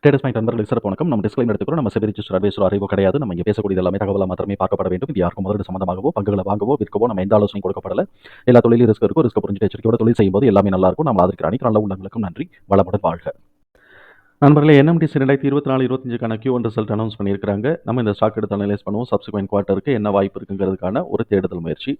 Traders point நண்பர்களுக்கு சிறப்பு வணக்கம். நம்ம டிஸ்க்ளைமர் எடுத்துக்கிறோம். நம்ம செபி ரிஜிஸ்டர் அட்வைசர் அறிவோ கிடையாது. நம்ம இங்கே பேசக்கூடியது எல்லாமே தகவலாக மாத்திரமே பார்க்கப்பட வேண்டும். இது யாருக்கும் முதலீடு சம்பந்தமாகவோ பங்குகளை வாங்கவோ விற்கவோ நம்ம எந்த ஆலோசனையும் கொடுக்கப்படல. எல்லா தொழிலும் ரிஸ்க் இருக்கும். ரிஸ்க் புரிஞ்சுட்டு எச்சரிக்கையோட தொழில் செய்யும்போது எல்லாமே நல்லா இருக்கும். நம்ம ஆதரிக்கிற அனைத்து நல்ல உள்ளங்களுக்கும் நன்றி. வளமுடன் வாழ்க. நண்பர்களே, என்எம்டிசி 2024-25க்கான Q1 ரிசல்ட் அனௌன்ஸ் பண்ணியிருக்காங்க. நம்ம இந்த ஸ்டாக் எடுத்து அனலைஸ் பண்ணுவோம். சப்சிக்வெண்ட் குவார்ட்டருக்கு என்ன வாய்ப்பு இருக்குங்கிறதுக்கான ஒரு தேடுதல் முயற்சி.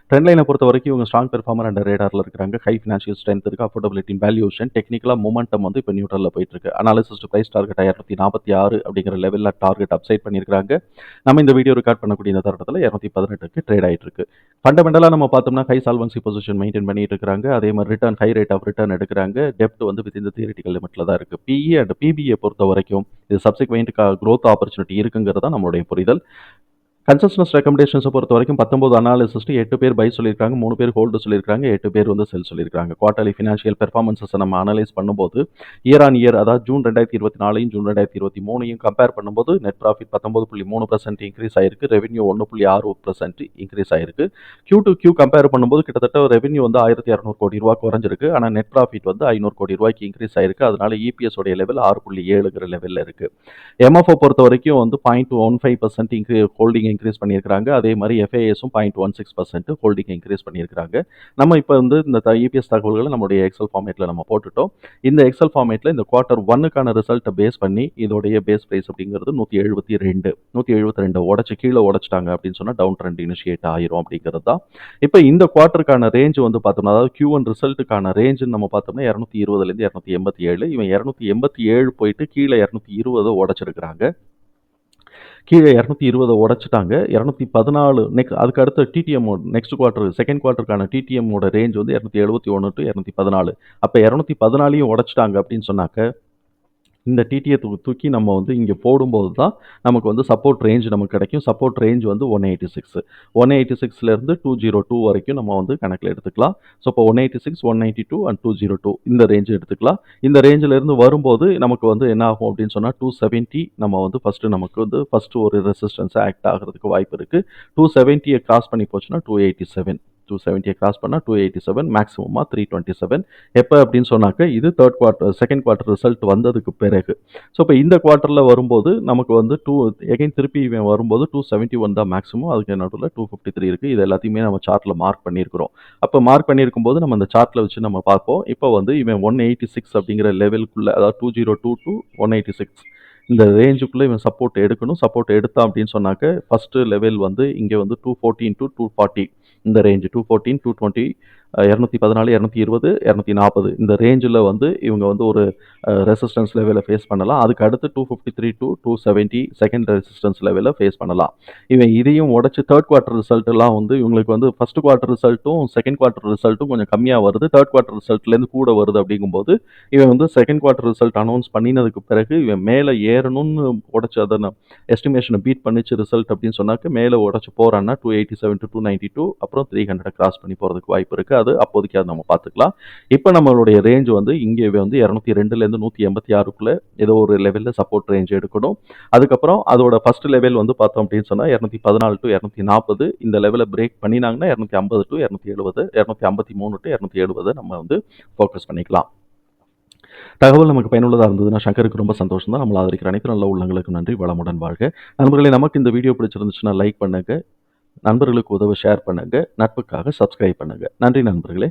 ட்ரெண்ட் லைனை பொறுத்த வரைக்கும் இவங்க ஸ்ட்ராங் பெர்ஃபார்மர் அண்ட் ரேடாரில் இருக்காங்க. ஹை ஃபினான்ஷியல் ஸ்ட்ரென்த் இருக்குது. அஃபோர்டபிலிட்டி, வேல்யூஷன், டெக்னிக்கலாக மூமெண்டம் வந்து இப்போ நியூட்ரலில் போயிட்டு இருக்கு. அனாலிசிஸ்ட் பிரைஸ் டார்கெட் 246 அப்படிங்கிற லெவலில் டார்கெட் அப்சைட் பண்ணியிருக்காங்க. நம்ம இந்த வீடியோ ரெக்கார்ட் பண்ணக்கூடிய இந்த தருணத்தில் 218க்கு ட்ரேட் ஆகிட்டு இருக்கு. ஃபண்டமெண்டலாக நம்ம பார்த்தோம்னா ஹை சால்வன்சி பொசிஷன் மெயின்டைன் பண்ணிட்டு இருக்காங்க. அதே மாதிரி return high rate of return எடுக்கிறாங்க. டெப்ட் வந்து வித் இந்த தியரிட்டிக்கல் லிமிட்டில் தான் இருக்குது. பிஇ அண்ட் பிபிஏ பொறுத்த வரைக்கும் இது சப்சிக்வெண்ட்டுக்காக க்ரோத் ஆப்பர்ச்சுனிட்டி இருக்குங்கிறது தான் நம்மளுடைய புரிதல். கன்செஷனஸ் ரெக்கமெண்டேஷன்ஸை பொறுத்த வரைக்கும் 19 அனாலிசிஸ்ட் 8 பேர் பை சொல்லியிருக்காங்க, 3 பேர் ஹோல்டு சொல்லியிருக்காங்க, 8 பேர் வந்து செல் சொல்லியிருக்காங்க. குவார்டர்லி ஃபினான்ஷியல் பெர்ஃபார்மன்ஸை நம்ம அனலைஸ் பண்ணும்போது இயர் ஆன் இயர், அதாவது ஜூன் 2024 ஜூன் 2023 கம்பேர் பண்ணும்போது நெட் ப்ராஃபிட் 19.3% இன்க்ரீஸ் ஆயிருக்கு. ரெவென்யூ 1.6% இன்க்ரீஸ் ஆயிருக்கு. Q2Q கம்பேர் பண்ணும்போது கிட்டத்தட்ட ரெவென்யூ வந்து 1600 கோடி ரூபா குறைஞ்சிருக்கு. ஆனால் நெட் ப்ராஃபிட் வந்து 500 கோடி ரூபாய்க்கு இன்க்ரீஸ் ஆயிருக்கு. அதனால இபிஎஸ் உடைய லெவல் 6.7 லெவலில் இருக்கு. எம்எஃப்ஓ பொறுத்த வரைக்கும் வந்து 0.15% ஹோல்டிங் இன்க்ரீஸ் பண்ணியிருக்காங்க. அதே மாதிரி எஃப்ஏஎஸும் 0.16% ஹோல்டிங் இன்க்ரீஸ் பண்ணியிருக்காங்க. நம்ம இப்போ வந்து இந்த இபிஎஸ் தகவல்களை நம்மளுடைய எக்ஸல் ஃபார்மேட்டில் நம்ம போட்டுட்டோம். இந்த எக்ஸல் ஃபார்மேட்டில் இந்த குவார்ட்டர் 1க்கான ரிசல்ட்டை பேஸ் பண்ணி இதோடைய பேஸ் ப்ரைஸ் அப்படிங்கிறது 172 உடச்சி கீழே உடச்சிட்டாங்க அப்படின்னு சொன்னால் டவுன் ட்ரெண்ட் இனிஷியேட் ஆயிரும் அப்படிங்கிறது தான். இப்போ இந்த குவார்ட்டருக்கான ரேஞ்ச் வந்து பார்த்தோம்னா, அதாவது Q1 ரிசல்ட்டுக்கான ரேஞ்சுன்னு நம்ம பார்த்தோம்னா 220லேருந்து 287. இவன் 287 போயிட்டு கீழே 220 உடச்சிருக்கிறாங்க. கீழே 220 உடச்சிட்டாங்க. 214 நெக்ஸ்ட் அதுக்கு அடுத்த டிடிஎம் நெக்ஸ்ட் குவார்ட்டர் செகண்ட் குவார்ட்டருக்கான டிடிஎம்மோட ரேஞ்ச் வந்து 271 டு 214. அப்போ 214 உடச்சிட்டாங்க அப்படின்னு சொன்னாக்க இந்த டிடியை தூக்கி நம்ம வந்து இங்கே போடும்போது தான் நமக்கு வந்து சப்போர்ட் ரேஞ்ச் நமக்கு கிடைக்கும். சப்போர்ட் ரேஞ்ச் வந்து 186லேருந்து 202 வரைக்கும் நம்ம வந்து கணக்கில் எடுத்துக்கலாம். ஸோ இப்போ 186, 192 அண்ட் 202 இந்த ரேஞ்ச் எடுத்துக்கலாம். இந்த ரேஞ்சிலேருந்து வரும்போது நமக்கு வந்து என்ன ஆகும் அப்படின்னு சொன்னால் 270 நம்ம வந்து ஃபஸ்ட்டு ஒரு ரெசிஸ்டன்ஸாக ஆக்ட் ஆகிறதுக்கு வாய்ப்பு இருக்குது. 270 கிராஸ் பண்ணி போச்சுன்னா 287, 270 கிராஸ் பண்ணால் 287, மேக்ஸிமமாக 327. எப்போ அப்படின்னு சொன்னாக்க இது செகண்ட் குவார்ட்டர் ரிசல்ட் வந்ததுக்கு பிறகு. ஸோ இப்போ இந்த குவார்ட்டரில் வரும்போது நமக்கு வந்து திருப்பி வரும்போது 271 தான் மேக்ஸிமம். அதுக்கு நடுவில் 253 இருக்குது. இது எல்லாத்தையுமே நம்ம சார்ட்டில் மார்க் பண்ணியிருக்கிறோம். அப்போ மார்க் பண்ணியிருக்கும் போது நம்ம அந்த சார்ட்டில் வச்சு நம்ம பார்ப்போம். இப்போ வந்து இவன் 186 அப்படிங்கிற லெவலுக்குள்ளே, அதாவது 202 to 186 இந்த ரேஞ்சுக்குள்ளே இவன் சப்போர்ட் எடுக்கணும். சப்போர்ட் எடுத்தான் அப்படின்னு சொன்னாக்க ஃபஸ்ட்டு லெவல் வந்து இங்கே வந்து 214 to 240 இந்த ரேஞ்சு 214, 220, 214, 220, 240 இந்த ரேஞ்சில் வந்து இவங்க வந்து ஒரு ரெசிஸ்டன்ஸ் லெவலில் ஃபேஸ் பண்ணலாம். அதுக்கு அடுத்து 253 to 270 செகண்ட் ரெசிஸ்டன்ஸ் லெவலில் ஃபேஸ் பண்ணலாம். இவன் இதையும் உடச்சி தேர்ட் குவார்ட்டர் ரிசல்ட்டெல்லாம் வந்து இவங்களுக்கு வந்து ஃபர்ஸ்ட் குவார்ட்டர் ரிசல்ட்டும் செகண்ட் குவார்ட்டர் ரிசல்ட்டும் கொஞ்சம் கம்மியாக வருது. தேர்ட் குவார்ட்டர் ரிசல்ட்லேருந்து கூட வருது. அப்படிங்கும்போது இவன் வந்து செகண்ட் குவார்ட்டர் ரிசல்ட் அனௌன்ஸ் பண்ணினதுக்கு பிறகு இவன் மேலே ஏறணும்னு உடச்சி அதை எஸ்டிமேஷனை பீட் பண்ணிச்சு ரிசல்ட் அப்படின்னு சொன்னாக்க மேலே உடச்சி போகிறான்னா 287 to 292 அப்புறம் 300 கிராஸ் பண்ணி போகிறதுக்கு வாய்ப்பு இருக்குது. அது அப்போதைக்கு அதை நம்ம பார்த்துக்கலாம். இப்போ நம்மளுடைய ரேஞ்ச் வந்து இங்கே வந்து 202லேருந்து 186க்குள்ளே ஏதோ ஒரு லெவலில் சப்போர்ட் ரேஞ்ச் எடுக்கணும். அதுக்கப்புறம் அதோட ஃபர்ஸ்ட் லெவல் வந்து பார்த்தோம் அப்படின்னு சொன்னால் 214 to 240 இந்த லெவலை பிரேக் பண்ணினாங்கன்னா 250 to 270, 253 to 270 நம்ம வந்து ஃபோக்கஸ் பண்ணிக்கலாம். தகவல் நமக்கு பயனுள்ளதாக இருந்ததுன்னா சங்கருக்கு ரொம்ப சந்தோஷம் தான். நம்மளை ஆதரிக்கிற அனைத்து நல்ல உள்ளங்களுக்கு நன்றி. வளமுடன் வாழ்க. நண்பர்களே, நமக்கு இந்த வீடியோ பிடிச்சிருந்துச்சுன்னா லைக் பண்ணுங்க, நண்பர்களுக்கு உதவ ஷேர் பண்ணுங்க, நட்புக்காக சப்ஸ்கிரைப் பண்ணுங்க. நன்றி நண்பர்களே.